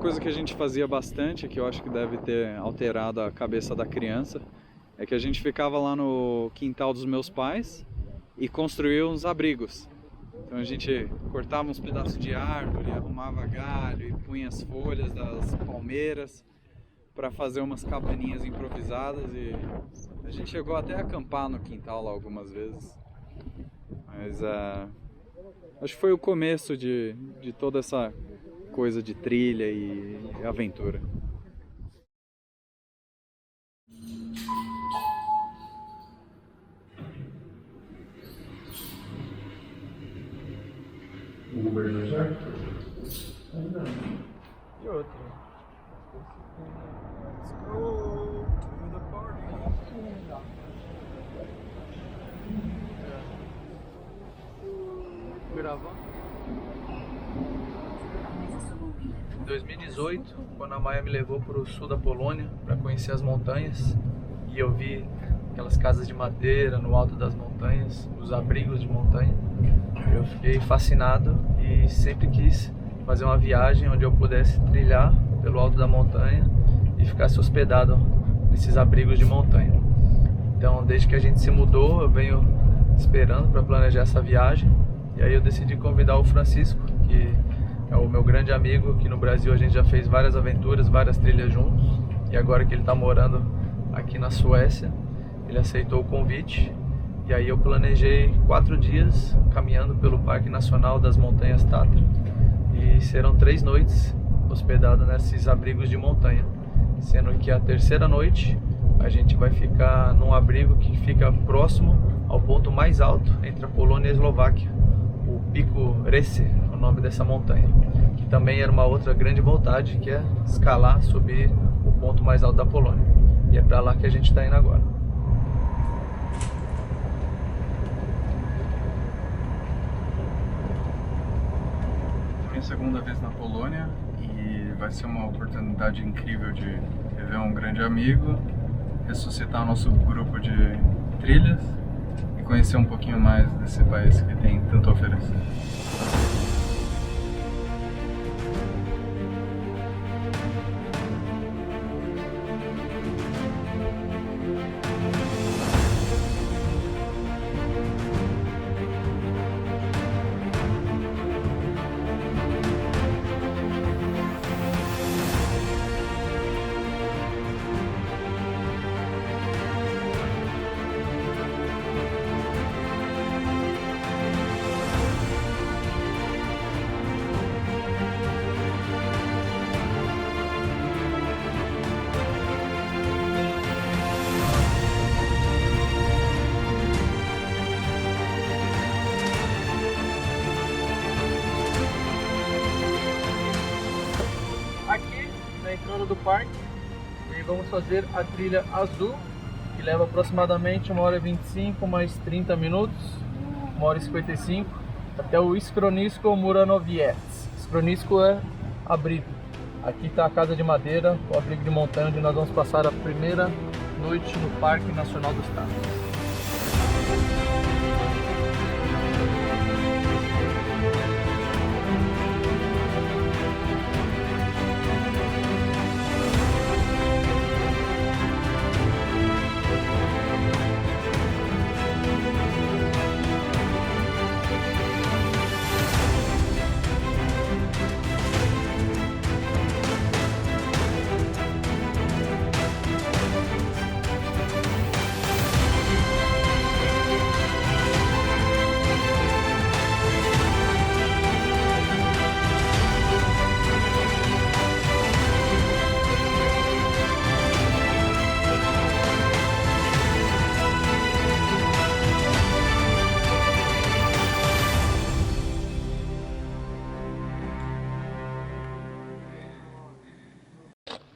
coisa que a gente fazia bastante, que eu acho que deve ter alterado a cabeça da criança, é que a gente ficava lá no quintal dos meus pais e construía uns abrigos. Então a gente cortava uns pedaços de árvore, arrumava galho e punha as folhas das palmeiras para fazer umas cabaninhas improvisadas, e a gente chegou até a acampar no quintal lá algumas vezes. Mas acho que foi o começo de toda essa coisa de trilha e aventura. O governo já? Não. E outra? Let's go to the party. Gravar. Em 2018, quando a Maia me levou para o sul da Polônia para conhecer as montanhas, e eu vi aquelas casas de madeira no alto das montanhas, os abrigos de montanha, eu fiquei fascinado e sempre quis fazer uma viagem onde eu pudesse trilhar pelo alto da montanha e ficasse hospedado nesses abrigos de montanha. Então, desde que a gente se mudou, eu venho esperando para planejar essa viagem, e aí eu decidi convidar o Francisco, que é o meu grande amigo, que no Brasil a gente já fez várias aventuras, várias trilhas juntos, e agora que ele está morando aqui na Suécia, ele aceitou o convite. E aí eu planejei 4 dias caminhando pelo Parque Nacional das Montanhas Tatra, e serão 3 noites hospedado nesses abrigos de montanha, sendo que a terceira noite a gente vai ficar num abrigo que fica próximo ao ponto mais alto entre a Polônia e a Eslováquia, o Pico Resse, o nome dessa montanha, que também era uma outra grande vontade, que é escalar, subir o ponto mais alto da Polônia, e é para lá que a gente está indo agora. Minha segunda vez na Polônia, e vai ser uma oportunidade incrível de rever um grande amigo, ressuscitar nosso grupo de trilhas e conhecer um pouquinho mais desse país que tem tanto a oferecer. Do parque, e vamos fazer a trilha azul, que leva aproximadamente 1h25 mais 30 minutos, 1h55, até o Schronisko Muranowiec. Schronisko é abrigo. Aqui está a casa de madeira, o abrigo de montanha, onde nós vamos passar a primeira noite no Parque Nacional dos Tatras.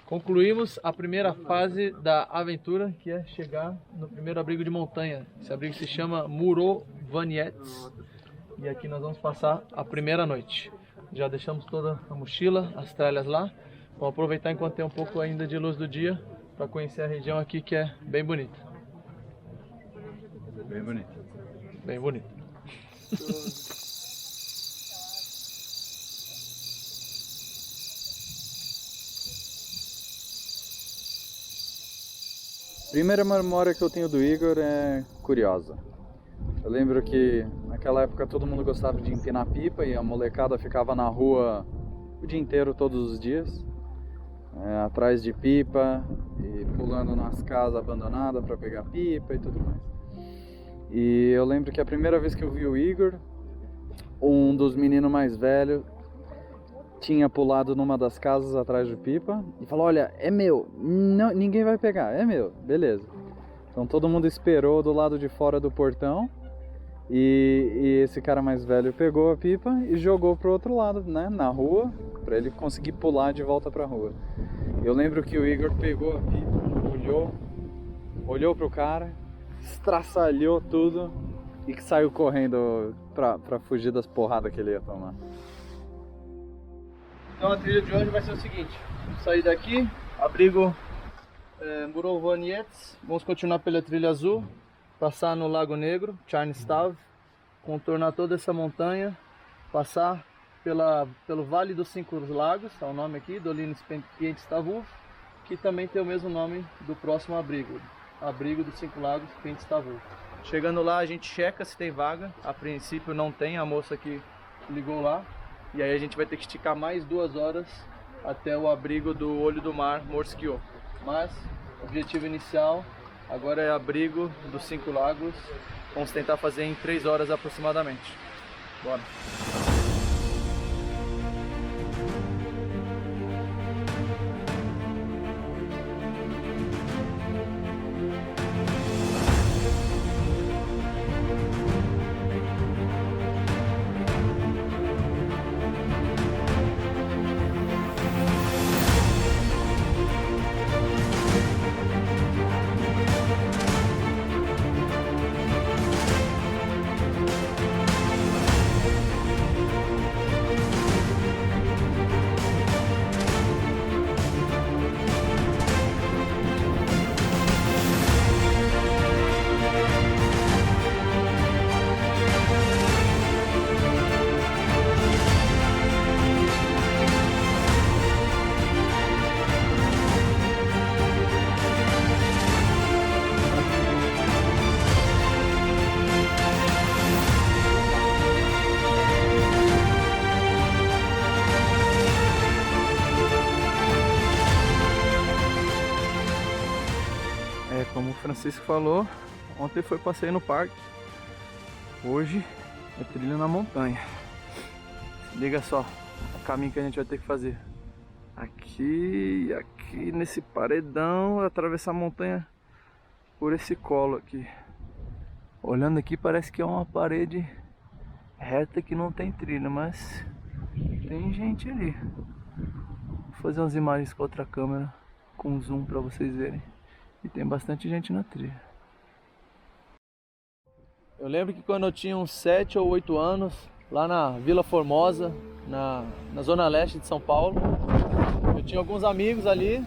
Concluímos a primeira fase da aventura, que é chegar no primeiro abrigo de montanha. Esse abrigo se chama Muranowiec, e aqui nós vamos passar a primeira noite. Já deixamos toda a mochila, as tralhas lá. Vamos aproveitar enquanto tem um pouco ainda de luz do dia para conhecer a região aqui, que é bem bonita. Bem bonito. Bem bonita. Primeira memória que eu tenho do Igor é curiosa. Eu lembro que naquela época todo mundo gostava de empinar pipa e a molecada ficava na rua o dia inteiro, todos os dias, atrás de pipa e pulando nas casas abandonadas para pegar pipa e tudo mais. E eu lembro que a primeira vez que eu vi o Igor, um dos meninos mais velhos tinha pulado numa das casas atrás de pipa e falou: olha, é meu, não, ninguém vai pegar, é meu, beleza. Então todo mundo esperou do lado de fora do portão e esse cara mais velho pegou a pipa e jogou pro outro lado, né, na rua, para ele conseguir pular de volta pra rua. Eu lembro que o Igor pegou a pipa, olhou pro cara, estraçalhou tudo e que saiu correndo pra fugir das porradas que ele ia tomar. Então a trilha de hoje vai ser o seguinte: sair daqui, abrigo Murovaniets, vamos continuar pela trilha azul, passar no Lago Negro, Charnestav, contornar toda essa montanha, passar pelo Vale dos Cinco Lagos, é o nome aqui, Dolina Pienstavuf, que também tem o mesmo nome do próximo abrigo, Abrigo dos Cinco Lagos, Pienstavuf. Chegando lá a gente checa se tem vaga, a princípio não tem, a moça que ligou lá, e aí a gente vai ter que esticar mais 2 horas até o abrigo do Olho do Mar, Morskio. Mas o objetivo inicial agora é abrigo dos Cinco Lagos, vamos tentar fazer em 3 horas aproximadamente. Bora! Como o Francisco falou, ontem foi passeio no parque, hoje é trilha na montanha. Liga só o caminho que a gente vai ter que fazer. Aqui nesse paredão, atravessar a montanha por esse colo aqui. Olhando aqui parece que é uma parede reta que não tem trilha, mas tem gente ali. Vou fazer umas imagens com outra câmera, com zoom para vocês verem. E tem bastante gente na trilha. Eu lembro que quando eu tinha uns 7 ou 8 anos, lá na Vila Formosa, na zona leste de São Paulo, eu tinha alguns amigos ali.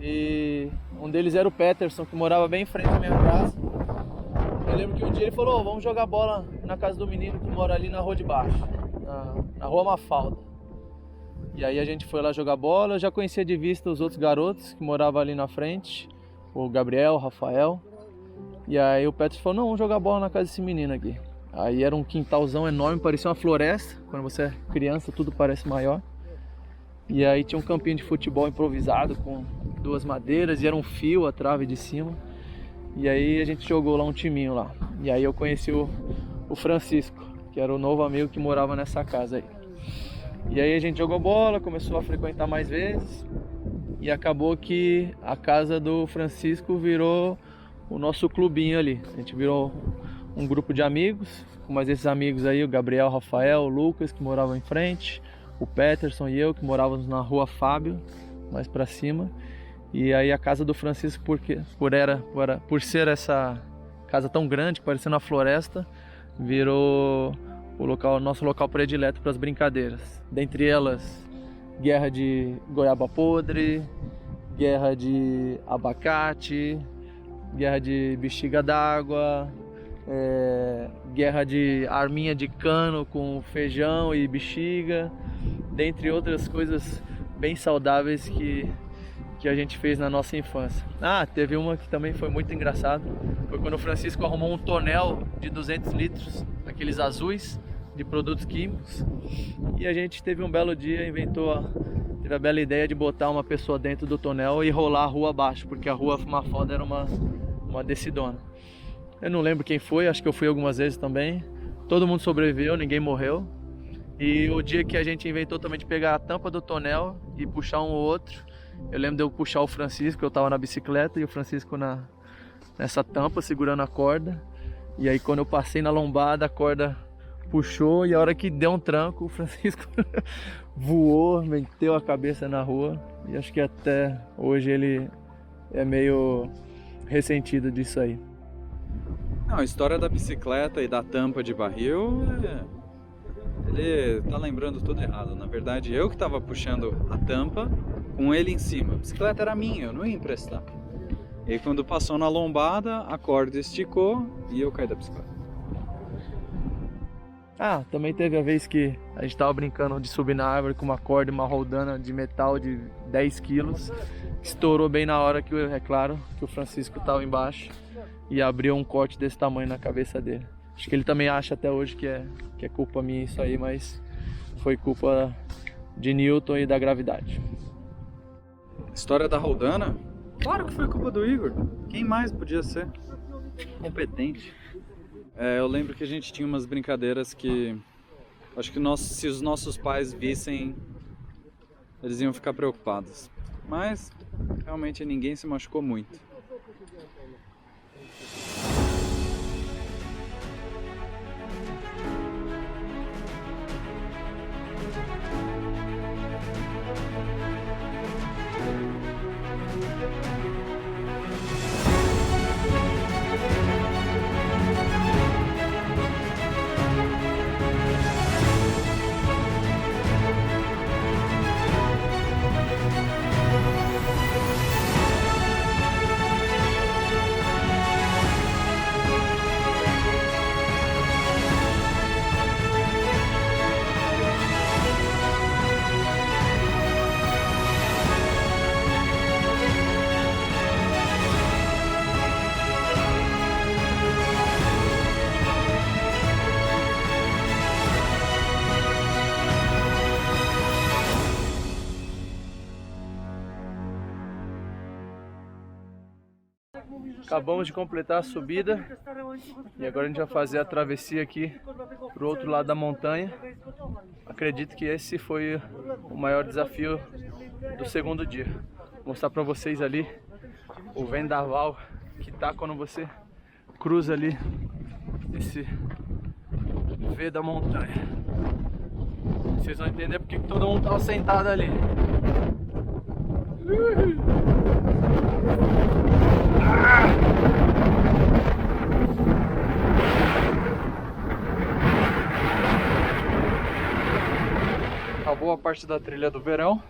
E um deles era o Peterson, que morava bem em frente à minha casa. Eu lembro que um dia ele falou: oh, vamos jogar bola na casa do menino que mora ali na rua de baixo, na rua Mafalda. E aí a gente foi lá jogar bola, eu já conhecia de vista os outros garotos que moravam ali na frente, o Gabriel, o Rafael. E aí o Petros falou: não, vamos jogar bola na casa desse menino aqui. Aí era um quintalzão enorme, parecia uma floresta. Quando você é criança tudo parece maior. E aí tinha um campinho de futebol improvisado com 2 madeiras e era um fio a trave de cima. E aí a gente jogou lá um timinho lá. E aí eu conheci o Francisco, que era o novo amigo que morava nessa casa aí. E aí a gente jogou bola, começou a frequentar mais vezes e acabou que a casa do Francisco virou o nosso clubinho ali. A gente virou um grupo de amigos, com mais esses amigos aí, o Gabriel, o Rafael, o Lucas, que moravam em frente, o Peterson e eu, que morávamos na rua Fábio, mais pra cima. E aí a casa do Francisco, por ser essa casa tão grande, parecendo uma floresta, virou o nosso local predileto para as brincadeiras. Dentre elas, guerra de goiaba podre, guerra de abacate, guerra de bexiga d'água, guerra de arminha de cano com feijão e bexiga, dentre outras coisas bem saudáveis que que a gente fez na nossa infância. Ah, teve uma que também foi muito engraçado. Foi quando o Francisco arrumou um tonel de 200 litros, aqueles azuis de produtos químicos. E a gente teve um belo dia, teve a bela ideia de botar uma pessoa dentro do tonel e rolar a rua abaixo, porque a rua Mafoda era uma descidona. Eu não lembro quem foi, acho que eu fui algumas vezes também. Todo mundo sobreviveu, ninguém morreu. E o dia que a gente inventou também de pegar a tampa do tonel e puxar um ou outro, eu lembro de eu puxar o Francisco, eu tava na bicicleta e o Francisco nessa tampa segurando a corda. E aí quando eu passei na lombada, a corda puxou e a hora que deu um tranco, o Francisco voou, meteu a cabeça na rua. E acho que até hoje ele é meio ressentido disso aí. Não, a história da bicicleta e da tampa de barril, ele tá lembrando tudo errado. Na verdade, eu que tava puxando a tampa com ele em cima. A bicicleta era minha, eu não ia emprestar. E aí, quando passou na lombada, a corda esticou e eu caí da bicicleta. Ah, também teve a vez que a gente tava brincando de subir na árvore com uma corda e uma roldana de metal de 10 quilos. Estourou bem na hora que, é claro, que o Francisco tava embaixo e abriu um corte desse tamanho na cabeça dele. Acho que ele também acha até hoje que é culpa minha isso aí, mas foi culpa de Newton e da gravidade. História da roldana? Claro que foi culpa do Igor. Quem mais podia ser? Competente. Eu lembro que a gente tinha umas brincadeiras que acho que se os nossos pais vissem, eles iam ficar preocupados. Mas realmente ninguém se machucou muito. Acabamos de completar a subida e agora a gente vai fazer a travessia aqui pro outro lado da montanha. Acredito que esse foi o maior desafio do segundo dia. Vou mostrar para vocês ali o vendaval que tá quando você cruza ali esse V da montanha. Vocês vão entender porque que todo mundo tá sentado ali. Acabou a parte da trilha do verão.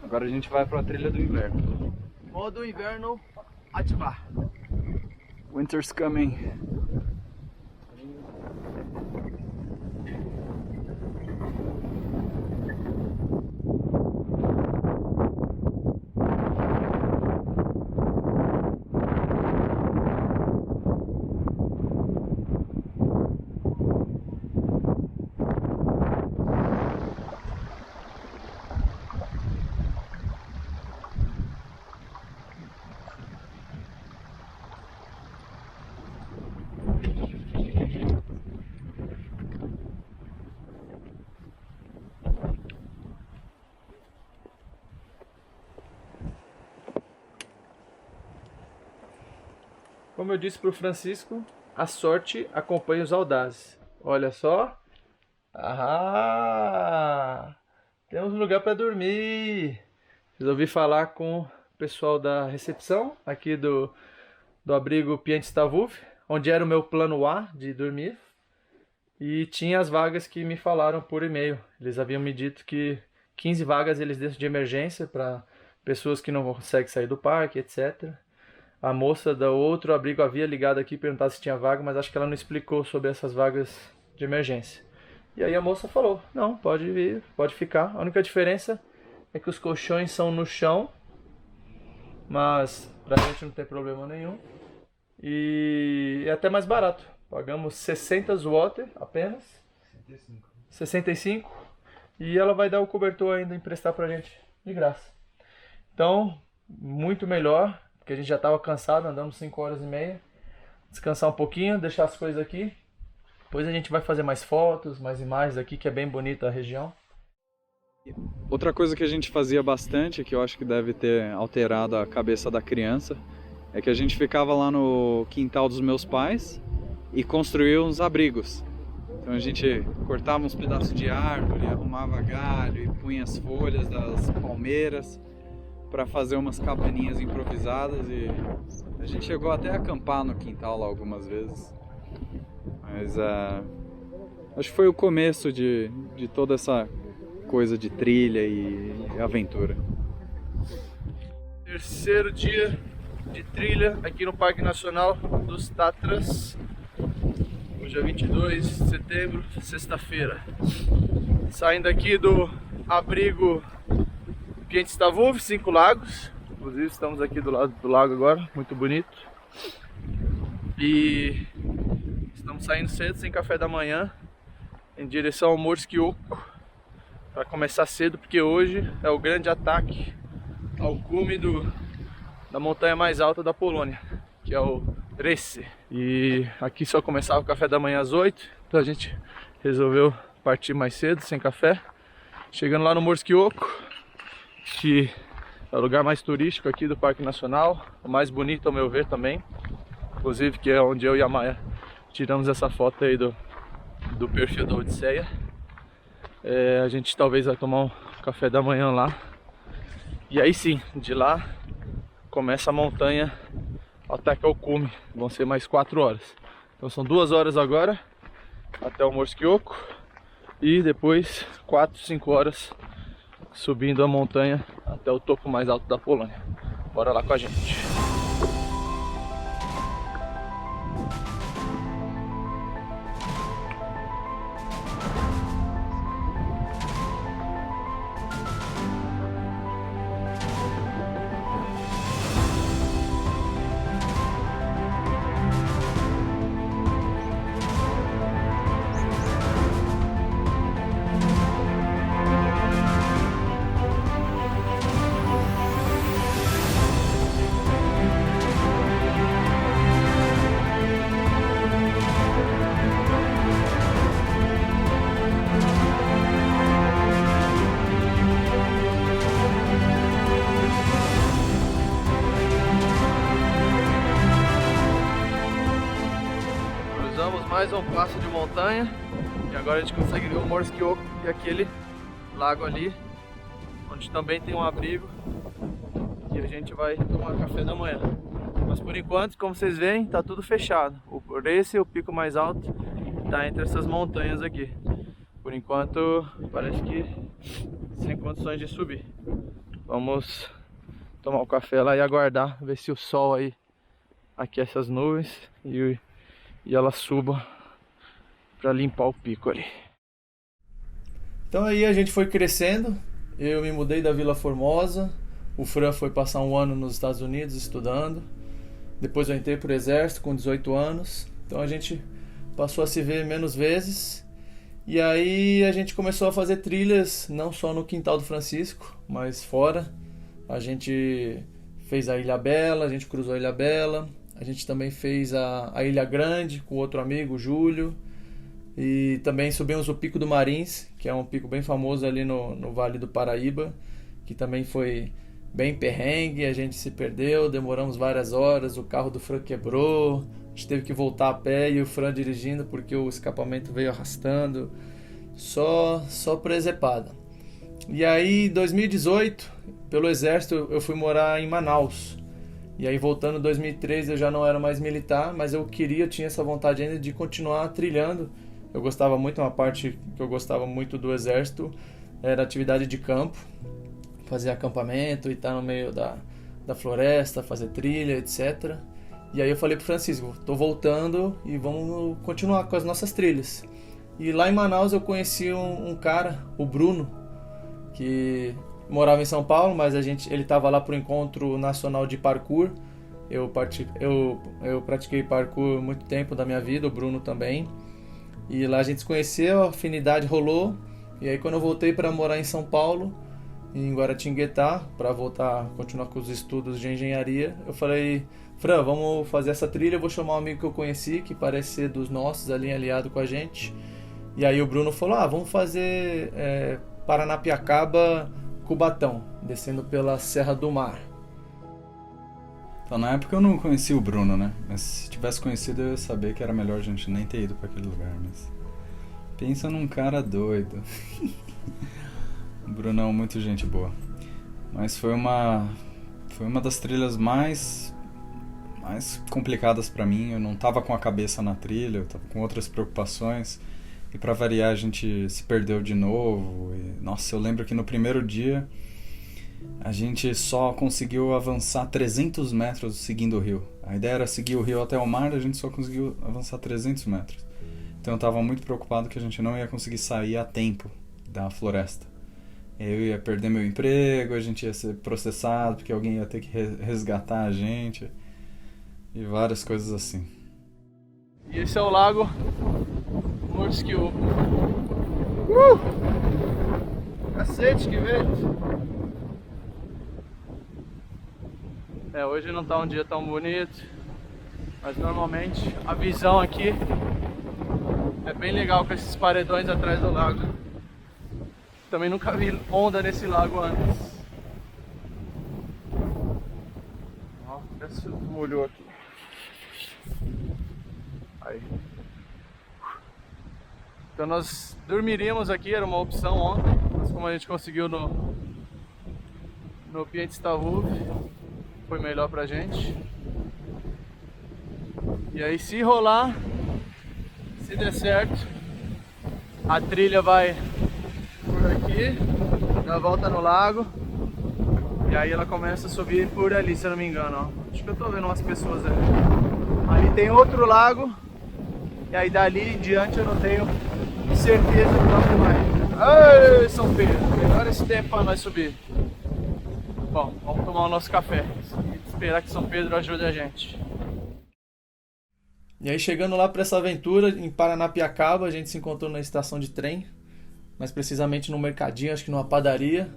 Agora a gente vai para a trilha do inverno. Modo inverno ativar. Winter's coming. Como eu disse para o Francisco, a sorte acompanha os audazes. Olha só. Ah, temos um lugar para dormir. Resolvi falar com o pessoal da recepção aqui do abrigo Piantestavuf, onde era o meu plano A de dormir. E tinha as vagas que me falaram por e-mail. Eles haviam me dito que 15 vagas eles deixam de emergência para pessoas que não conseguem sair do parque, etc. A moça do outro abrigo havia ligado aqui e perguntado se tinha vaga, mas acho que ela não explicou sobre essas vagas de emergência. E aí a moça falou, não, pode vir, pode ficar. A única diferença é que os colchões são no chão mas pra gente não tem problema nenhum. E é até mais barato. Pagamos 60 zloty apenas. 65. E ela vai dar o cobertor ainda, emprestar pra gente de graça. Então, muito melhor, porque a gente já estava cansado, andamos 5 horas e meia. Descansar um pouquinho, deixar as coisas aqui. Depois a gente vai fazer mais fotos, mais imagens aqui, que é bem bonita a região. Outra coisa que a gente fazia bastante, que eu acho que deve ter alterado a cabeça da criança, é que a gente ficava lá no quintal dos meus pais e construía uns abrigos. Então a gente cortava uns pedaços de árvore, arrumava galho e punha as folhas das palmeiras para fazer umas cabaninhas improvisadas, e a gente chegou até a acampar no quintal lá algumas vezes. Mas acho que foi o começo de toda essa coisa de trilha e aventura. Terceiro dia de trilha aqui no Parque Nacional dos Tatras. Hoje é 22 de setembro, sexta-feira. Saindo aqui do abrigo Pięć-Stawów, 5 Lagos. Inclusive estamos aqui do lado do lago agora, muito bonito. E estamos saindo cedo, sem café da manhã, em direção ao Morski Oko, para começar cedo, porque hoje é o grande ataque ao cume da montanha mais alta da Polônia, que é o Resse. E aqui só começava o café da manhã às 8, então a gente resolveu partir mais cedo, sem café. Chegando lá no Morski Oko, que é o lugar mais turístico aqui do Parque Nacional, o mais bonito ao meu ver também, inclusive que é onde eu e a Maia tiramos essa foto aí do perfil da Odisseia. A gente talvez vai tomar um café da manhã lá, e aí sim, de lá começa a montanha até ao cume, vão ser mais 4 horas. Então são 2 horas agora até o Morski Oko, e depois 4, 5 horas subindo a montanha até o topo mais alto da Polônia. Bora lá com a gente. Mais um passo de montanha e agora a gente consegue ver o Morski Oko e aquele lago ali, onde também tem um abrigo, e a gente vai tomar café da manhã. Mas por enquanto, como vocês veem, tá tudo fechado. Esse é o pico mais alto, tá entre essas montanhas aqui. Por enquanto parece que sem condições de subir. Vamos tomar o café lá e aguardar, ver se o sol aí aquece essas nuvens e ela suba para limpar o pico ali. Então aí a gente foi crescendo. Eu me mudei da Vila Formosa. O Fran foi passar 1 ano nos Estados Unidos estudando. Depois eu entrei pro exército com 18 anos. Então a gente passou a se ver menos vezes. E aí a gente começou a fazer trilhas, não só no quintal do Francisco, mas fora. A gente fez a Ilha Bela, a gente cruzou a Ilha Bela. A gente também fez a Ilha Grande com outro amigo, o Júlio. E também subimos o Pico do Marins, que é um pico bem famoso ali no Vale do Paraíba, que também foi bem perrengue, a gente se perdeu, demoramos várias horas, o carro do Fran quebrou, a gente teve que voltar a pé e o Fran dirigindo porque o escapamento veio arrastando, só presepada. E aí em 2018, pelo exército, eu fui morar em Manaus. E aí voltando em 2013 eu já não era mais militar, mas eu tinha essa vontade ainda de continuar trilhando. Eu gostava muito, uma parte que eu gostava muito do exército era a atividade de campo, fazer acampamento e estar no meio da floresta, fazer trilha, etc. E aí eu falei pro Francisco, tô voltando e vamos continuar com as nossas trilhas. E lá em Manaus eu conheci um cara, o Bruno, que morava em São Paulo, mas ele estava lá para o Encontro Nacional de Parkour. Eu pratiquei parkour muito tempo da minha vida, o Bruno também. E lá a gente se conheceu, a afinidade rolou. E aí quando eu voltei para morar em São Paulo, em Guaratinguetá, para voltar a continuar com os estudos de engenharia, eu falei: Fran, vamos fazer essa trilha, eu vou chamar um amigo que eu conheci, que parece ser dos nossos, ali aliado com a gente. E aí o Bruno falou: vamos fazer Paranapiacaba, Cubatão, descendo pela Serra do Mar. Então, na época eu não conhecia o Bruno, né? Mas se tivesse conhecido eu ia saber que era melhor a gente nem ter ido para aquele lugar. Mas pensa num cara doido. O Brunão, muito gente boa. Mas foi uma das trilhas mais complicadas para mim. Eu não tava com a cabeça na trilha, eu tava com outras preocupações. E para variar a gente se perdeu de novo. E, nossa, eu lembro que no primeiro dia a gente só conseguiu avançar 300 metros seguindo o rio. A ideia era seguir o rio até o mar, a gente só conseguiu avançar 300 metros. Então eu estava muito preocupado que a gente não ia conseguir sair a tempo da floresta. Eu ia perder meu emprego, a gente ia ser processado porque alguém ia ter que resgatar a gente. E várias coisas assim. E esse é o lago Morskiu. Cacete, que vento! Hoje não tá um dia tão bonito, mas normalmente a visão aqui é bem legal com esses paredões atrás do lago. Também nunca vi onda nesse lago antes. Ó, até se molhou aqui. Aí. Então nós dormiríamos aqui, era uma opção ontem, mas como a gente conseguiu no Piedestavuv, foi melhor pra gente. E aí, se rolar, se der certo, a trilha vai por aqui, dá a volta no lago, e aí ela começa a subir por ali, se eu não me engano, ó. Acho que eu tô vendo umas pessoas ali. Ali tem outro lago, e aí dali em diante eu não tenho certeza do que vai. Ei, São Pedro, melhor esse tempo pra nós subir. Bom, vamos tomar o nosso café. Esperar que São Pedro ajude a gente. E aí, chegando lá para essa aventura em Paranapiacaba, a gente se encontrou na estação de trem, mais precisamente no mercadinho, acho que numa padaria.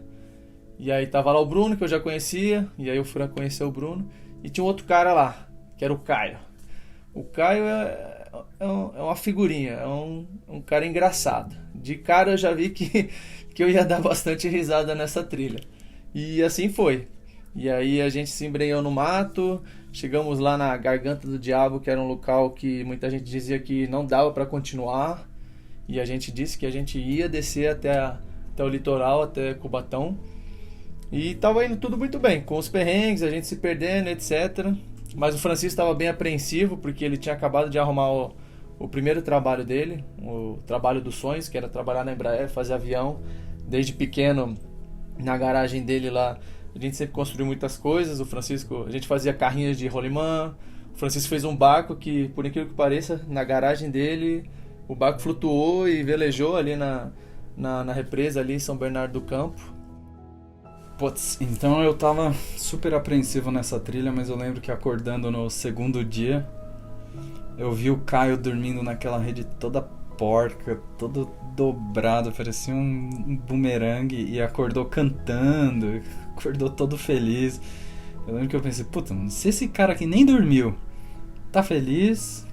E aí tava lá o Bruno, que eu já conhecia, e aí o Fran conheceu o Bruno. E tinha um outro cara lá, que era o Caio. O Caio é uma figurinha, é um cara engraçado. De cara eu já vi que eu ia dar bastante risada nessa trilha. E assim foi. E aí a gente se embrenhou no mato, chegamos lá na Garganta do Diabo, que era um local que muita gente dizia que não dava para continuar. E a gente disse que a gente ia descer até o litoral, até Cubatão. E tava indo tudo muito bem, com os perrengues, a gente se perdendo, etc. Mas o Francisco estava bem apreensivo, porque ele tinha acabado de arrumar o primeiro trabalho dele, o trabalho dos sonhos, que era trabalhar na Embraer, fazer avião. Desde pequeno, na garagem dele lá, a gente sempre construiu muitas coisas. O Francisco, a gente fazia carrinhas de rolimã. O Francisco fez um barco que, por incrível que pareça, na garagem dele, o barco flutuou e velejou ali na represa ali em São Bernardo do Campo. Putz, então eu tava super apreensivo nessa trilha, mas eu lembro que acordando no segundo dia, eu vi o Caio dormindo naquela rede toda porca, todo dobrado, parecia um bumerangue, e acordou cantando, acordou todo feliz. Eu lembro que eu pensei, puta, se esse cara aqui nem dormiu tá feliz,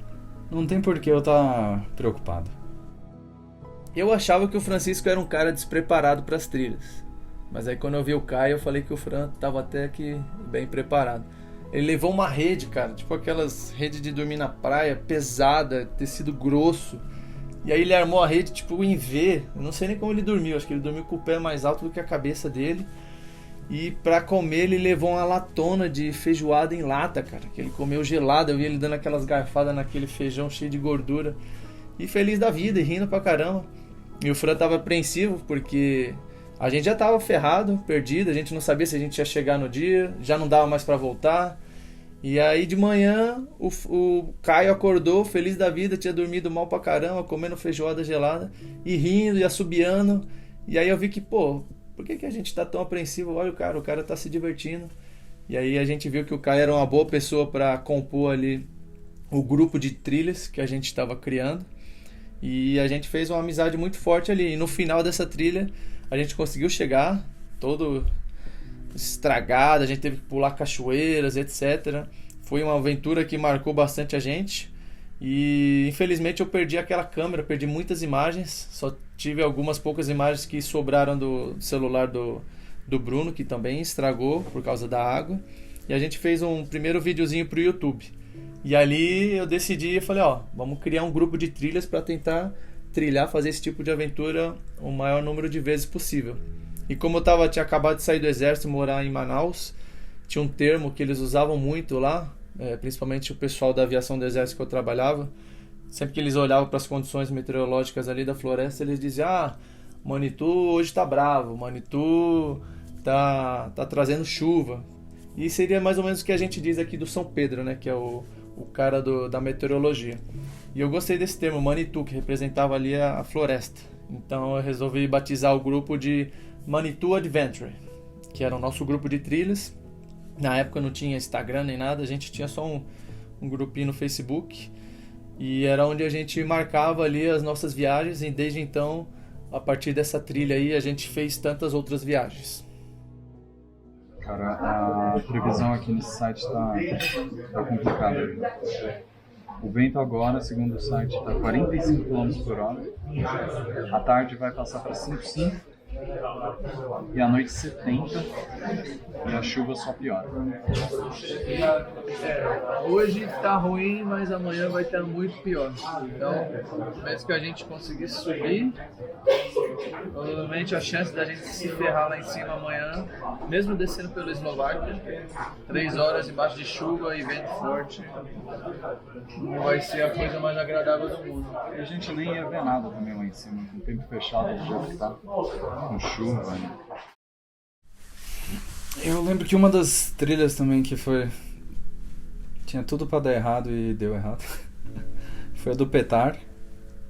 não tem por que eu tá preocupado. Eu achava que o Francisco era um cara despreparado para as trilhas. Mas aí quando eu vi o Caio, eu falei que o Fran tava até que bem preparado. Ele levou uma rede, cara, tipo aquelas redes de dormir na praia, pesada, tecido grosso. E aí ele armou a rede tipo em V. Eu não sei nem como ele dormiu, acho que ele dormiu com o pé mais alto do que a cabeça dele. E pra comer ele levou uma latona de feijoada em lata, cara, que ele comeu gelada. Eu vi ele dando aquelas garfadas naquele feijão cheio de gordura. E feliz da vida, e rindo pra caramba. E o Fran tava apreensivo porque a gente já tava ferrado, perdido, a gente não sabia se a gente ia chegar no dia, já não dava mais pra voltar. E aí de manhã o Caio acordou feliz da vida, tinha dormido mal pra caramba, comendo feijoada gelada e rindo e assobiando. E aí eu vi que, pô, por que a gente tá tão apreensivo? Olha o cara tá se divertindo. E aí a gente viu que o Caio era uma boa pessoa para compor ali o grupo de trilhas que a gente estava criando. E a gente fez uma amizade muito forte ali. E no final dessa trilha, a gente conseguiu chegar todo estragado, a gente teve que pular cachoeiras, etc. Foi uma aventura que marcou bastante a gente. E infelizmente eu perdi aquela câmera, perdi muitas imagens. Só tive algumas poucas imagens que sobraram do celular do Bruno, que também estragou por causa da água. E a gente fez um primeiro videozinho pro YouTube. E ali eu decidi, eu falei, vamos criar um grupo de trilhas para tentar trilhar, fazer esse tipo de aventura o maior número de vezes possível. E como eu tinha acabado de sair do exército e morar em Manaus, tinha um termo que eles usavam muito lá, principalmente o pessoal da aviação do exército que eu trabalhava. Sempre que eles olhavam para as condições meteorológicas ali da floresta, eles diziam, Manitou hoje tá bravo, Manitou tá trazendo chuva. E seria mais ou menos o que a gente diz aqui do São Pedro, né, que é o cara da meteorologia. E eu gostei desse termo, Manitou, que representava ali a floresta. Então eu resolvi batizar o grupo de Manitou Adventure, que era o nosso grupo de trilhas. Na época não tinha Instagram nem nada, a gente tinha só um grupinho no Facebook. E era onde a gente marcava ali as nossas viagens, e desde então, a partir dessa trilha aí, a gente fez tantas outras viagens. Cara, a previsão aqui nesse site tá complicada. O vento agora, segundo o site, está 45 km por hora. À tarde vai passar para 5,5 e à noite 70 e a chuva só piora. Hoje tá ruim, mas amanhã vai estar muito pior. Então, mesmo que a gente conseguisse subir, provavelmente a chance da gente se ferrar lá em cima amanhã, mesmo descendo pelo Eslováquia, 3 horas embaixo de chuva e vento forte, não vai ser a coisa mais agradável do mundo. E a gente nem ia ver nada também lá em cima, com o tempo fechado do jeito que tá, com chuva, né? Eu lembro que uma das trilhas também que tinha tudo pra dar errado e deu errado foi a do Petar.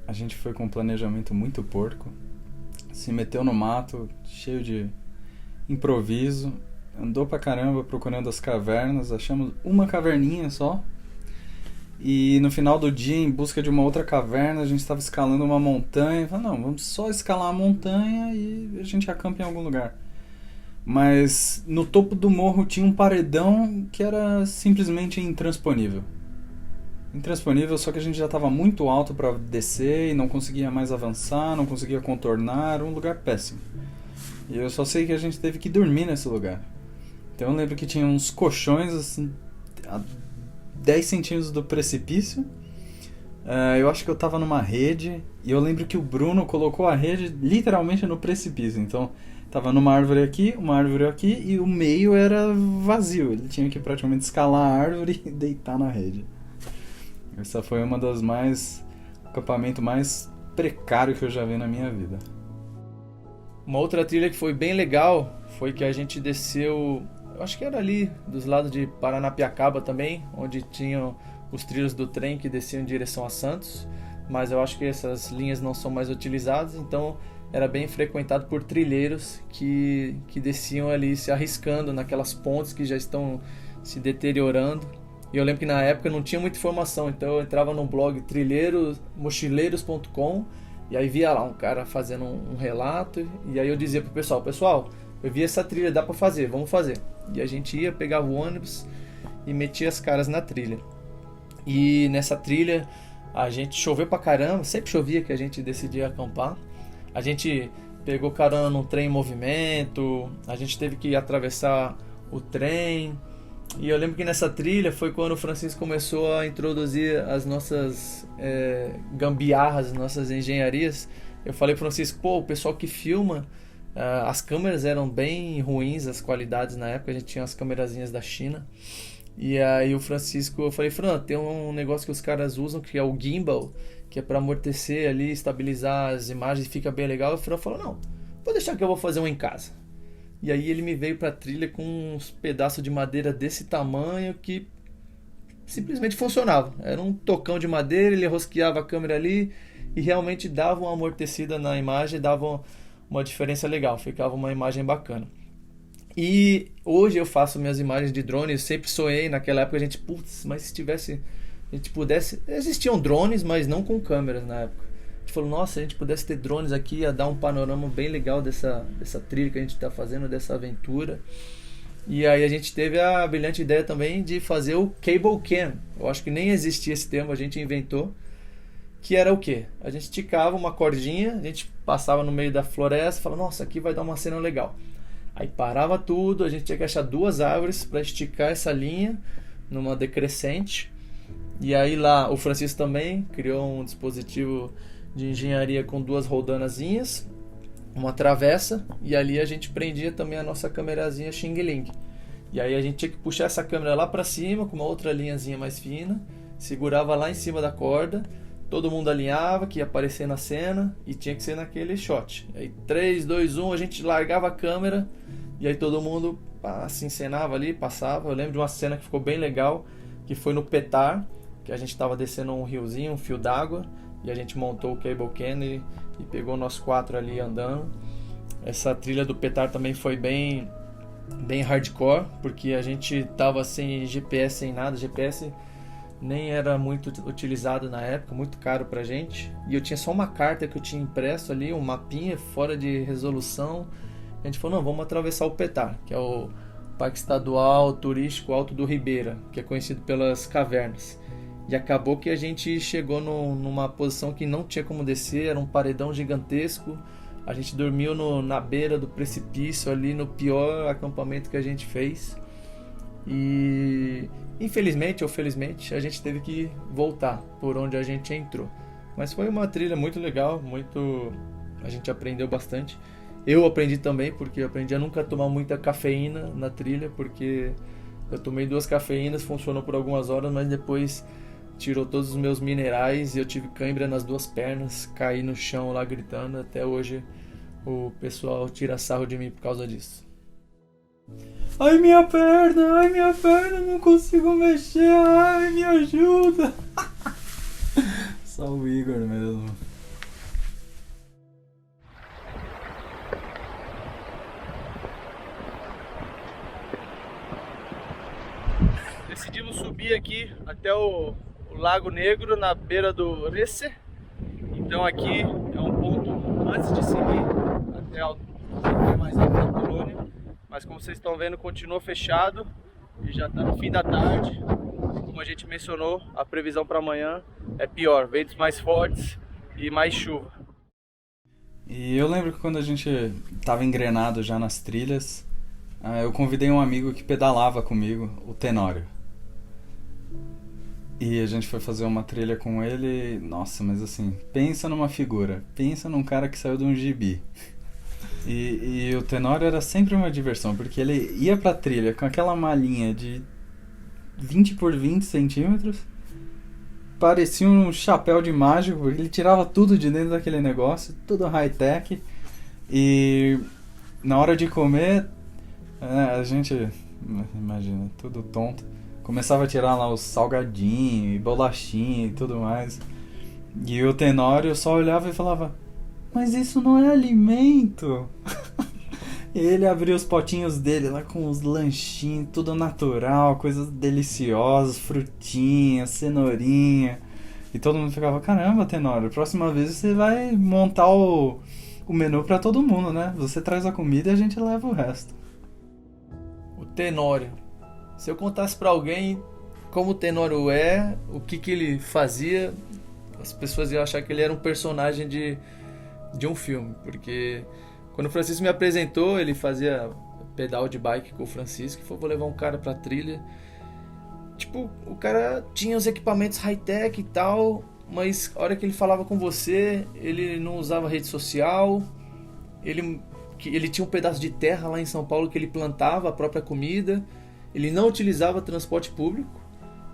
A gente foi com um planejamento muito porco, se meteu no mato, cheio de improviso, andou pra caramba procurando as cavernas, achamos uma caverninha só. E no final do dia, em busca de uma outra caverna, a gente estava escalando uma montanha. Falei, não, vamos só escalar a montanha e a gente acampa em algum lugar. Mas no topo do morro tinha um paredão que era simplesmente intransponível. Intransponível, só que a gente já estava muito alto para descer e não conseguia mais avançar, não conseguia contornar, era um lugar péssimo. E eu só sei que a gente teve que dormir nesse lugar. Então eu lembro que tinha uns colchões assim, 10 centímetros do precipício. Eu acho que eu tava numa rede e eu lembro que o Bruno colocou a rede literalmente no precipício. Então tava numa árvore aqui, uma árvore aqui e o meio era vazio. Ele tinha que praticamente escalar a árvore e deitar na rede. Essa foi uma das acampamento mais precário que eu já vi na minha vida. Uma outra trilha que foi bem legal foi que a gente desceu, eu acho que era ali dos lados de Paranapiacaba também, onde tinham os trilhos do trem que desciam em direção a Santos, mas eu acho que essas linhas não são mais utilizadas, então era bem frequentado por trilheiros que desciam ali se arriscando naquelas pontes que já estão se deteriorando. E eu lembro que na época não tinha muita informação, então eu entrava no blog mochileiros.com e aí via lá um cara fazendo um relato, e aí eu dizia pro pessoal, eu vi essa trilha, dá pra fazer, vamos fazer. E a gente ia, pegava o ônibus e metia as caras na trilha. E nessa trilha a gente choveu pra caramba, sempre chovia que a gente decidia acampar. A gente pegou carona num trem em movimento, a gente teve que atravessar o trem. E eu lembro que nessa trilha foi quando o Francisco começou a introduzir as nossas gambiarras, as nossas engenharias. Eu falei pro Francisco, o pessoal que filma, as câmeras eram bem ruins, as qualidades na época, a gente tinha as câmerazinhas da China. E aí o Francisco, eu falei, Fran, tem um negócio que os caras usam que é o gimbal, que é para amortecer ali, estabilizar as imagens e fica bem legal. E o Fran falou, não, vou deixar que eu vou fazer um em casa. E aí ele me veio pra trilha com uns pedaços de madeira desse tamanho que simplesmente funcionava. Era um tocão de madeira, ele rosqueava a câmera ali e realmente dava uma amortecida na imagem, dava uma diferença legal, ficava uma imagem bacana. E hoje eu faço minhas imagens de drone, eu sempre sonhei naquela época, a gente, putz, mas se tivesse, a gente pudesse, existiam drones, mas não com câmeras na época. A gente falou, nossa, se a gente pudesse ter drones aqui, ia dar um panorama bem legal dessa trilha que a gente está fazendo, dessa aventura. E aí a gente teve a brilhante ideia também de fazer o Cable Cam. Eu acho que nem existia esse termo, a gente inventou. Que era o quê? A gente esticava uma cordinha, a gente passava no meio da floresta e falava, nossa, aqui vai dar uma cena legal. Aí parava tudo, a gente tinha que achar 2 árvores para esticar essa linha numa decrescente. E aí lá o Francisco também criou um dispositivo de engenharia com 2 roldanazinhas, uma travessa, e ali a gente prendia também a nossa câmerazinha Xing Ling. E aí a gente tinha que puxar essa câmera lá para cima com uma outra linhazinha mais fina, segurava lá em cima da corda, todo mundo alinhava que ia aparecer na cena e tinha que ser naquele shot. Aí 3, 2, 1, a gente largava a câmera e aí todo mundo se encenava ali, passava. Eu lembro de uma cena que ficou bem legal, que foi no Petar, que a gente estava descendo um riozinho, um fio d'água, e a gente montou o Cable Can e pegou nós 4 ali andando. Essa trilha do Petar também foi bem hardcore, porque a gente tava sem GPS, sem nada. GPS nem era muito utilizado na época, muito caro pra gente. E eu tinha só uma carta que eu tinha impresso ali, um mapinha fora de resolução. A gente falou, não, vamos atravessar o Petar, que é o Parque Estadual Turístico Alto do Ribeira, que é conhecido pelas cavernas. E acabou que a gente chegou numa posição que não tinha como descer, era um paredão gigantesco. A gente dormiu na beira do precipício ali, no pior acampamento que a gente fez. E infelizmente ou felizmente a gente teve que voltar por onde a gente entrou. Mas foi uma trilha muito legal, a gente aprendeu bastante. Eu aprendi também, porque eu aprendi a nunca tomar muita cafeína na trilha, porque eu tomei 2 cafeínas, funcionou por algumas horas, mas depois tirou todos os meus minerais e eu tive cãibra nas 2 pernas, caí no chão lá gritando. Até hoje o pessoal tira sarro de mim por causa disso. Ai minha perna, não consigo mexer, ai me ajuda. Só o Igor mesmo. Decidimos subir aqui até o Lago Negro, na beira do Rece. Então aqui é um ponto antes de seguir até mais alto da Polônia. Mas como vocês estão vendo, continua fechado e já está no fim da tarde. Como a gente mencionou, a previsão para amanhã é pior, ventos mais fortes e mais chuva. E eu lembro que quando a gente estava engrenado já nas trilhas, eu convidei um amigo que pedalava comigo, o Tenório. E a gente foi fazer uma trilha com ele. Nossa, mas assim, pensa numa figura, pensa num cara que saiu de um gibi. E o Tenório era sempre uma diversão, porque ele ia pra trilha com aquela malinha de 20 por 20 centímetros, parecia um chapéu de mágico, porque ele tirava tudo de dentro daquele negócio, tudo high-tech. E na hora de comer, a gente, imagina, tudo tonto, começava a tirar lá os salgadinhos e bolachinha e tudo mais. E o Tenório só olhava e falava, mas isso não é alimento. E ele abria os potinhos dele lá com os lanchinhos, tudo natural, coisas deliciosas, frutinha, cenourinha. E todo mundo ficava, caramba, Tenório, próxima vez você vai montar o menu pra todo mundo, né? Você traz a comida e a gente leva o resto. O Tenório. Se eu contasse pra alguém como o Tenório é, o que ele fazia, as pessoas iam achar que ele era um personagem de um filme, porque quando o Francisco me apresentou, ele fazia pedal de bike com o Francisco, e falou, vou levar um cara pra trilha. Tipo, o cara tinha os equipamentos high-tech e tal, mas a hora que ele falava com você, ele não usava rede social, ele tinha um pedaço de terra lá em São Paulo que ele plantava a própria comida, ele não utilizava transporte público,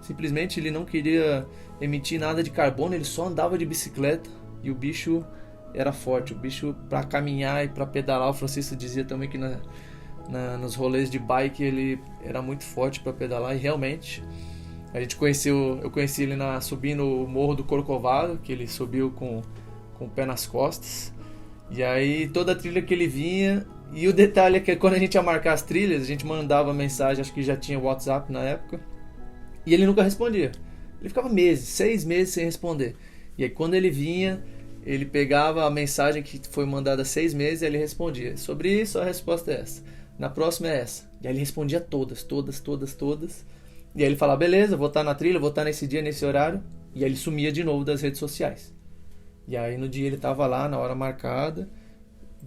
simplesmente ele não queria emitir nada de carbono, ele só andava de bicicleta, e o bicho era forte, o bicho pra caminhar e pra pedalar. O Francisco dizia também que nos rolês de bike ele era muito forte pra pedalar, e realmente eu conheci ele subindo o Morro do Corcovado, que ele subiu com o pé nas costas, E aí toda a trilha que ele vinha, e o detalhe é que quando a gente ia marcar as trilhas, a gente mandava mensagem, acho que já tinha WhatsApp na época, e ele nunca respondia. Ele ficava meses, 6 meses sem responder. E aí quando ele vinha, ele pegava a mensagem que foi mandada há 6 meses e ele respondia. Sobre isso a resposta é essa. Na próxima é essa. E aí ele respondia todas. E aí ele falava, beleza, vou estar na trilha, vou estar nesse dia, nesse horário. E aí ele sumia de novo das redes sociais. E aí no dia ele estava lá, na hora marcada,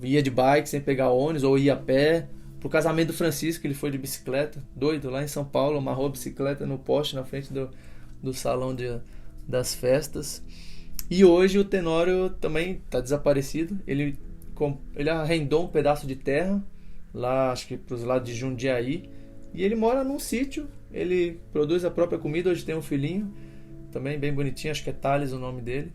ia de bike sem pegar ônibus, ou ia a pé. Pro casamento do Francisco, ele foi de bicicleta, doido, lá em São Paulo, amarrou a bicicleta no poste na frente do salão das festas. E hoje o Tenório também está desaparecido. Ele arrendou um pedaço de terra, lá acho que para os lados de Jundiaí, e ele mora num sítio, ele produz a própria comida, hoje tem um filhinho, também bem bonitinho, acho que é Thales o nome dele.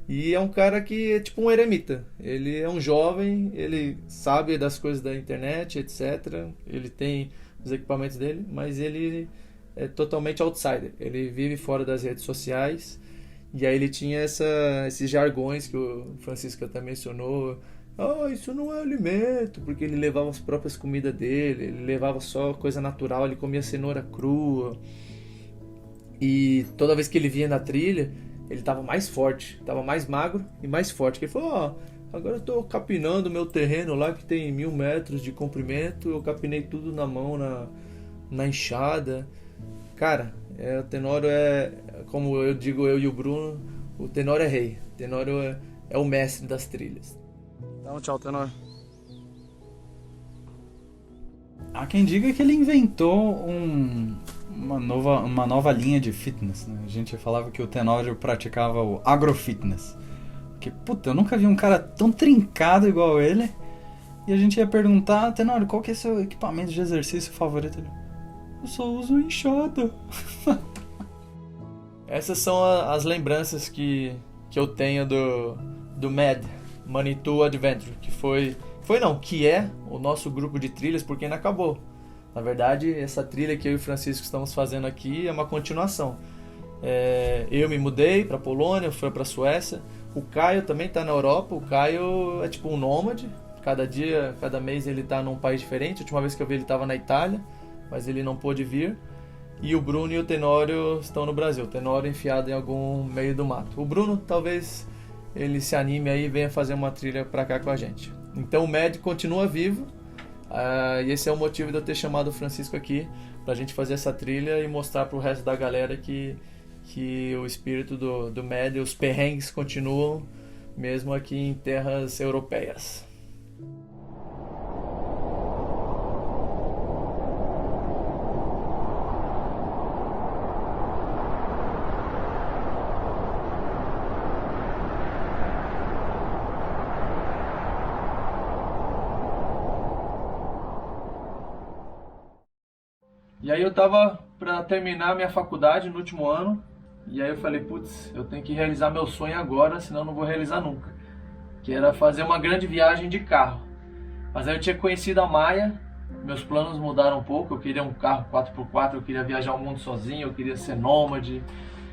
E é um cara que é tipo um eremita. Ele é um jovem, ele sabe das coisas da internet, etc. Ele tem os equipamentos dele, mas ele é totalmente outsider. Ele vive fora das redes sociais. E aí ele tinha esses jargões que o Francisco até mencionou. Isso não é alimento, porque ele levava as próprias comidas dele, ele levava só coisa natural, ele comia cenoura crua. E toda vez que ele vinha na trilha, ele tava mais forte, tava mais magro e mais forte. Ele falou, agora eu tô capinando meu terreno lá que tem 1000 metros de comprimento, eu capinei tudo na mão, na enxada. Cara, o Tenório como eu digo, eu e o Bruno, o Tenório é rei. O Tenório é o mestre das trilhas. Então, tchau, Tenório. Há quem diga que ele inventou uma nova linha de fitness, né? A gente falava que o Tenório praticava o agrofitness. Porque, puta, eu nunca vi um cara tão trincado igual ele. E a gente ia perguntar, Tenório, qual que é seu equipamento de exercício favorito? Ele, eu só uso enxada. Essas são as lembranças que eu tenho do MAD, Manitou Adventure, que é o nosso grupo de trilhas, porque ainda acabou. Na verdade, essa trilha que eu e o Francisco estamos fazendo aqui é uma continuação. Eu me mudei para a Polônia, fui para a Suécia. O Caio também está na Europa. O Caio é tipo um nômade. Cada mês ele está num país diferente. A última vez que eu vi ele estava na Itália, mas ele não pôde vir. E o Bruno e o Tenório estão no Brasil. O Tenório enfiado em algum meio do mato. O Bruno talvez ele se anime aí e venha fazer uma trilha para cá com a gente. Então o MED continua vivo. E esse é o motivo de eu ter chamado o Francisco aqui pra gente fazer essa trilha e mostrar pro resto da galera que o espírito do MED, os perrengues continuam mesmo aqui em terras europeias. E aí eu tava para terminar minha faculdade no último ano, e aí eu falei, putz, eu tenho que realizar meu sonho agora, senão eu não vou realizar nunca. Que era fazer uma grande viagem de carro. Mas aí eu tinha conhecido a Maia, meus planos mudaram um pouco, eu queria um carro 4x4, eu queria viajar o mundo sozinho, eu queria ser nômade.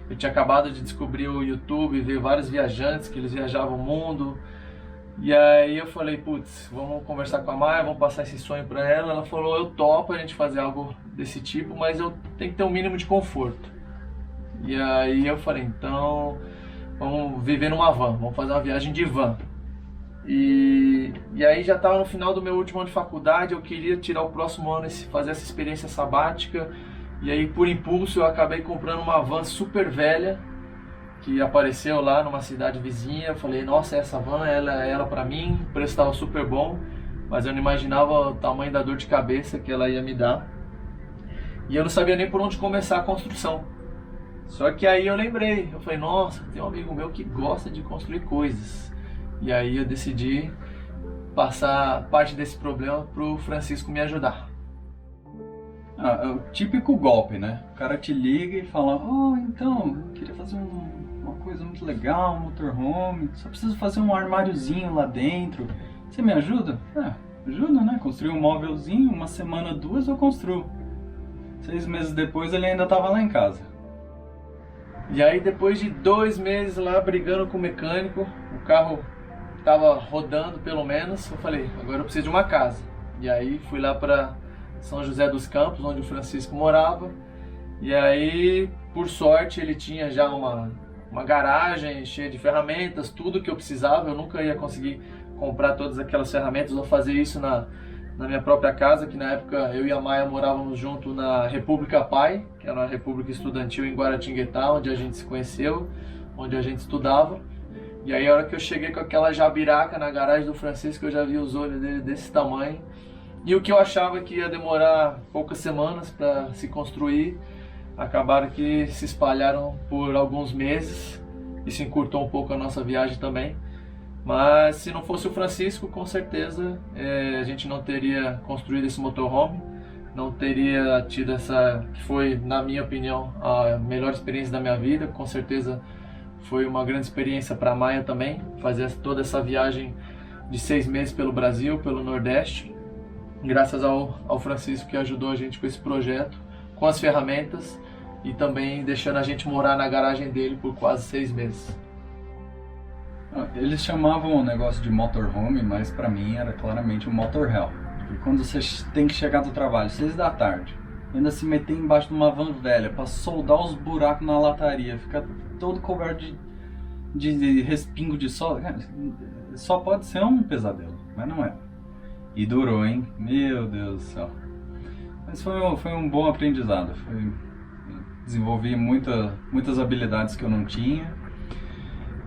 Eu tinha acabado de descobrir o YouTube, ver vários viajantes que eles viajavam o mundo. E aí eu falei, putz, vamos conversar com a Maia, vamos passar esse sonho pra ela. Ela falou, eu topo a gente fazer algo desse tipo, mas eu tenho que ter um mínimo de conforto. E aí eu falei, então vamos viver numa van, vamos fazer uma viagem de van. E aí já estava no final do meu último ano de faculdade, eu queria tirar o próximo ano, fazer essa experiência sabática. E aí por impulso eu acabei comprando uma van super velha, que apareceu lá numa cidade vizinha. Eu falei, nossa, essa van, ela pra mim, o preço estava super bom, mas eu não imaginava o tamanho da dor de cabeça que ela ia me dar. E eu não sabia nem por onde começar a construção. Só que aí eu lembrei, eu falei, nossa, tem um amigo meu que gosta de construir coisas. E aí eu decidi passar parte desse problema pro Francisco me ajudar. É o típico golpe, né? O cara te liga e fala, então, eu queria fazer uma coisa muito legal, um motorhome, só preciso fazer um armáriozinho lá dentro. Você me ajuda? Ajuda, né? Construir um móvelzinho, 1 semana, 2 eu construo. 6 meses depois ele ainda estava lá em casa. E aí depois de 2 meses lá brigando com o mecânico, o carro tava rodando pelo menos, eu falei, agora eu preciso de uma casa. E aí fui lá para São José dos Campos, onde o Francisco morava. E aí, por sorte, ele tinha já uma garagem cheia de ferramentas, tudo que eu precisava. Eu nunca ia conseguir comprar todas aquelas ferramentas ou fazer isso na minha própria casa, que na época eu e a Maia morávamos junto na República Pai, que era uma república estudantil em Guaratinguetá, onde a gente se conheceu, onde a gente estudava. E aí a hora que eu cheguei com aquela jabiraca na garagem do Francisco, eu já vi os olhos dele desse tamanho. E o que eu achava que ia demorar poucas semanas para se construir, acabaram que se espalharam por alguns meses. Isso encurtou um pouco a nossa viagem também. Mas se não fosse o Francisco, com certeza a gente não teria construído esse motorhome, não teria tido essa, que foi, na minha opinião, a melhor experiência da minha vida. Com certeza foi uma grande experiência para a Maia também, fazer toda essa viagem de 6 meses pelo Brasil, pelo Nordeste, graças ao Francisco, que ajudou a gente com esse projeto, com as ferramentas e também deixando a gente morar na garagem dele por quase 6 meses. Eles chamavam o negócio de motorhome, mas pra mim era claramente um motorhell. Porque quando você tem que chegar do trabalho 6 da tarde, ainda se meter embaixo de uma van velha pra soldar os buracos na lataria, ficar todo coberto de respingo de sol, só pode ser um pesadelo, mas não é. E durou, hein? Meu Deus do céu. Mas foi um bom aprendizado. Desenvolvi muitas habilidades que eu não tinha.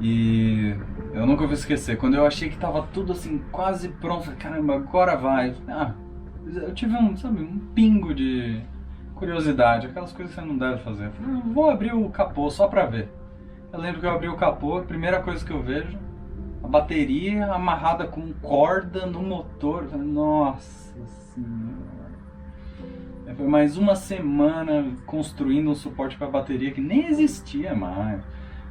E eu nunca vou esquecer, quando eu achei que estava tudo assim, quase pronto, falei, caramba, agora vai. Eu tive um pingo de curiosidade, aquelas coisas que você não deve fazer. Eu falei, vou abrir o capô só pra ver. Eu lembro que eu abri o capô, a primeira coisa que eu vejo, a bateria amarrada com corda no motor. Eu falei, nossa senhora. Foi mais uma semana construindo um suporte para bateria que nem existia mais.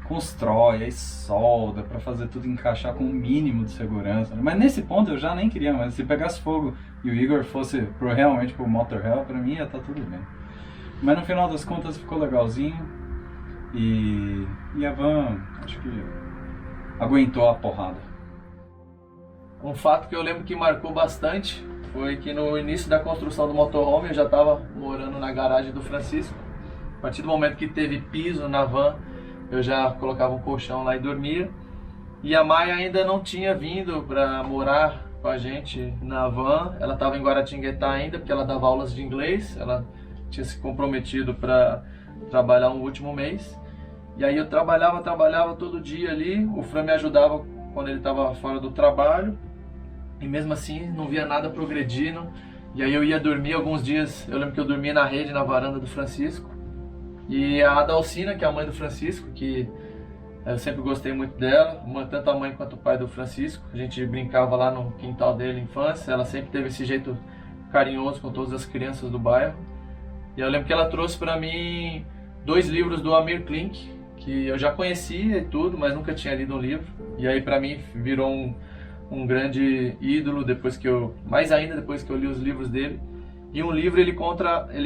Constrói, aí solda para fazer tudo encaixar com o mínimo de segurança. Mas nesse ponto eu já nem queria mais. Se pegasse fogo e o Igor fosse realmente pro motorhell, para mim ia estar tudo bem. Mas no final das contas ficou legalzinho e a van acho que aguentou a porrada. Um fato que eu lembro que marcou bastante foi que no início da construção do motorhome eu já estava morando na garagem do Francisco. A partir do momento que teve piso na van, eu já colocava um colchão lá e dormia. E a Maia ainda não tinha vindo para morar com a gente na van. Ela estava em Guaratinguetá ainda, porque ela dava aulas de inglês. Ela tinha se comprometido para trabalhar um último mês. E aí eu trabalhava todo dia ali. O Fran me ajudava quando ele estava fora do trabalho. E mesmo assim não via nada progredindo. E aí eu ia dormir alguns dias. Eu lembro que eu dormia na rede, na varanda do Francisco. E a Adalcina, que é a mãe do Francisco, que eu sempre gostei muito dela, tanto a mãe quanto o pai do Francisco. A gente brincava lá no quintal dele, infância. Ela sempre teve esse jeito carinhoso com todas as crianças do bairro. E eu lembro que ela trouxe para mim 2 livros do Amir Klink, que eu já conhecia e tudo, mas nunca tinha lido um livro. E aí para mim virou um grande ídolo, mais ainda depois que eu li os livros dele. E um livro ele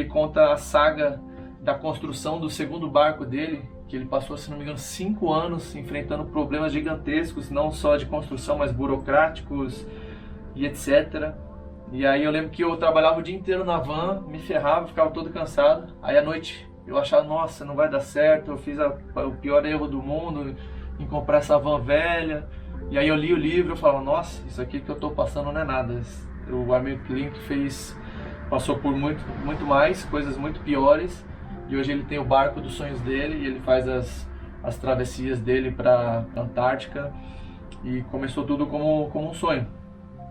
conta a saga da construção do segundo barco dele, que ele passou, se não me engano, 5 anos enfrentando problemas gigantescos, não só de construção, mas burocráticos e etc. E aí eu lembro que eu trabalhava o dia inteiro na van, me ferrava, ficava todo cansado. Aí à noite eu achava, nossa, não vai dar certo, eu fiz o pior erro do mundo em comprar essa van velha. E aí eu li o livro e falava, nossa, isso aqui que eu tô passando não é nada. O Amir Klink passou por muito mais, coisas muito piores. E hoje ele tem o barco dos sonhos dele e ele faz as travessias dele para a Antártica. E começou tudo como um sonho.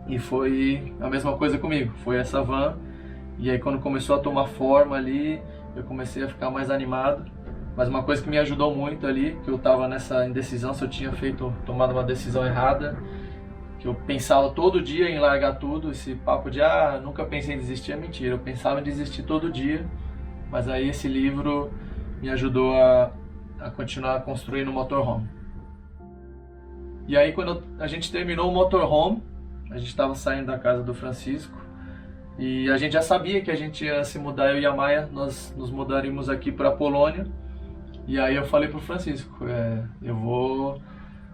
E foi a mesma coisa comigo, foi essa van. E aí quando começou a tomar forma ali, eu comecei a ficar mais animado. Mas uma coisa que me ajudou muito ali, que eu estava nessa indecisão, se eu tinha tomado uma decisão errada, que eu pensava todo dia em largar tudo, esse papo de nunca pensei em desistir é mentira, eu pensava em desistir todo dia. Mas aí esse livro me ajudou a continuar construindo o motorhome. E aí quando a gente terminou o motorhome, a gente estava saindo da casa do Francisco e a gente já sabia que a gente ia se mudar, eu e a Maia, nós nos mudaríamos aqui para a Polônia. E aí eu falei pro Francisco, eu vou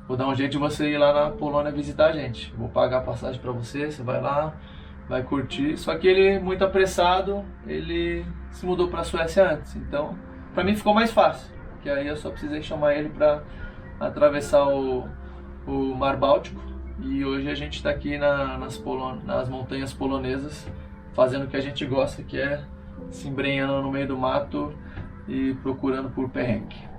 vou dar um jeito de você ir lá na Polônia visitar a gente. Vou pagar a passagem para você, você vai lá, vai curtir. Só que ele, muito apressado, ele se mudou para a Suécia antes. Então, para mim ficou mais fácil, que aí eu só precisei chamar ele para atravessar o Mar Báltico. E hoje a gente está aqui nas montanhas polonesas, fazendo o que a gente gosta, que é se embrenhando no meio do mato e procurando por perrengue.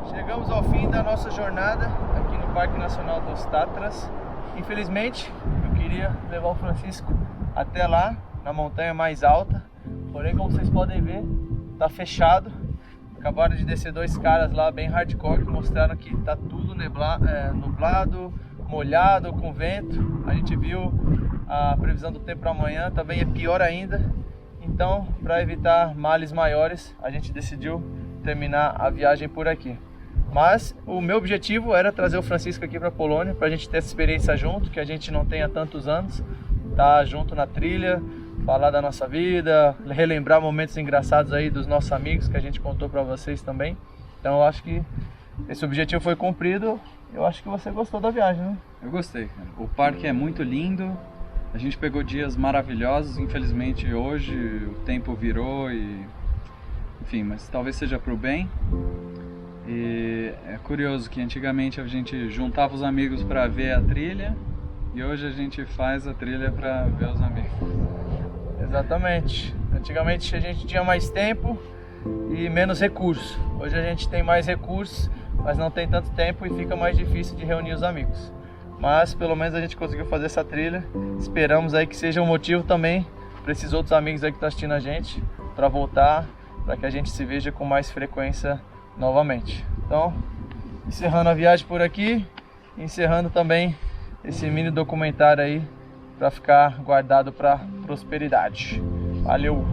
Chegamos ao fim da nossa jornada aqui no Parque Nacional dos Tatras. Infelizmente, eu queria levar o Francisco até lá, na montanha mais alta. Porém, como vocês podem ver, tá fechado. Acabaram de descer dois caras lá bem hardcore que mostraram que tá tudo nublado, molhado, com vento. A gente viu a previsão do tempo para amanhã, também é pior ainda. Então, para evitar males maiores, a gente decidiu terminar a viagem por aqui. Mas o meu objetivo era trazer o Francisco aqui para a Polônia, para a gente ter essa experiência junto, que a gente não tem há tantos anos, tá junto na trilha, falar da nossa vida, relembrar momentos engraçados aí dos nossos amigos que a gente contou para vocês também. Então eu acho que esse objetivo foi cumprido. Eu acho que você gostou da viagem, né? Eu gostei, cara. O parque é muito lindo, a gente pegou dias maravilhosos, infelizmente hoje o tempo virou e... enfim, mas talvez seja pro bem. E é curioso que antigamente a gente juntava os amigos para ver a trilha e hoje a gente faz a trilha para ver os amigos. Exatamente. Antigamente a gente tinha mais tempo e menos recursos. Hoje a gente tem mais recursos, mas não tem tanto tempo e fica mais difícil de reunir os amigos. Mas pelo menos a gente conseguiu fazer essa trilha. Esperamos aí que seja um motivo também para esses outros amigos aí que estão assistindo a gente, para voltar, para que a gente se veja com mais frequência novamente. Então, encerrando a viagem por aqui, encerrando também esse mini documentário aí para ficar guardado para prosperidade. Valeu!